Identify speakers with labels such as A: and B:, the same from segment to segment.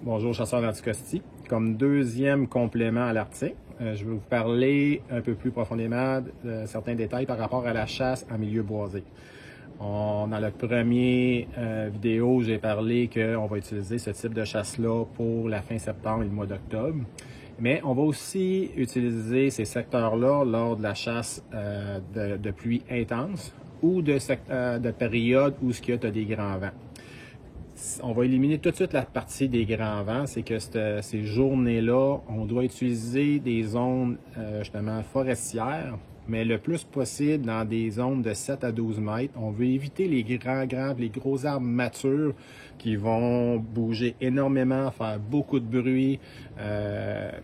A: Bonjour, chasseur d'Anticosti. Comme deuxième complément à l'article, je vais vous parler un peu plus profondément de certains détails par rapport à la chasse en milieu boisé. Dans le premier vidéo, j'ai parlé qu'on va utiliser ce type de chasse-là pour la fin septembre et le mois d'octobre. Mais on va aussi utiliser ces secteurs-là lors de la chasse de pluie intense ou de périodes où il y a des grands vents. On va éliminer tout de suite la partie des grands vents, c'est que ces journées-là, on doit utiliser des zones justement forestières, mais le plus possible dans des zones de 7 à 12 mètres. On veut éviter les grands graves, les gros arbres matures qui vont bouger énormément, faire beaucoup de bruit.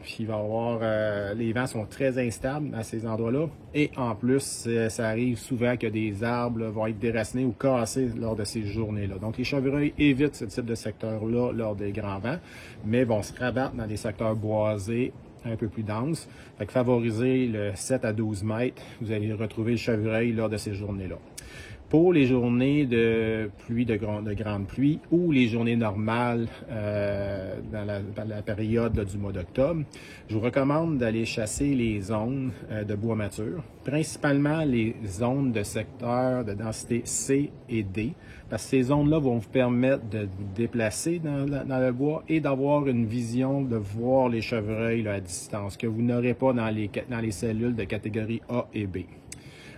A: Puis il va y avoir, les vents sont très instables à ces endroits-là. Et en plus, ça arrive souvent que des arbres vont être déracinés ou cassés lors de ces journées-là. Donc les chevreuils évitent ce type de secteur-là lors des grands vents, mais vont se rabattre dans des secteurs boisés un peu plus dense. Fait que favoriser le 7 à 12 mètres, vous allez retrouver le chevreuil lors de ces journées-là. Pour les journées de pluie, de grande pluie ou les journées normales dans la période du mois d'octobre, je vous recommande d'aller chasser les zones de bois mature, principalement les zones de secteur de densité C et D, parce que ces zones-là vont vous permettre de vous déplacer dans le bois et d'avoir une vision de voir les chevreuils là, à distance, que vous n'aurez pas dans les cellules de catégorie A et B.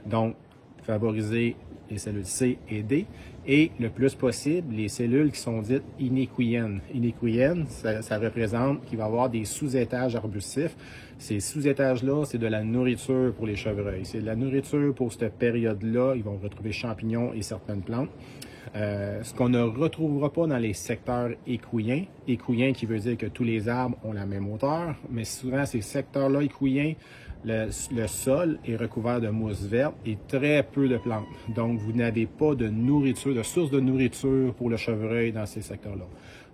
A: Donc, favoriser les cellules C et D, et le plus possible, les cellules qui sont dites inéquiennes. Inéquiennes, ça représente qu'il va y avoir des sous-étages arbustifs. Ces sous-étages-là, c'est de la nourriture pour les chevreuils. C'est de la nourriture pour cette période-là. Ils vont retrouver champignons et certaines plantes. Ce qu'on ne retrouvera pas dans les secteurs équiens, équiens qui veut dire que tous les arbres ont la même hauteur, mais souvent ces secteurs-là équiens, le sol est recouvert de mousse verte et très peu de plantes. Donc, vous n'avez pas de nourriture, de source de nourriture pour le chevreuil dans ces secteurs-là.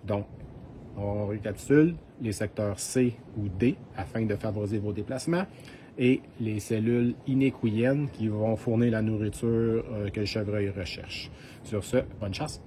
A: Donc, on récapitule les secteurs C ou D afin de favoriser vos déplacements et les cellules inéquiennes qui vont fournir la nourriture que le chevreuil recherche. Sur ce, bonne chasse!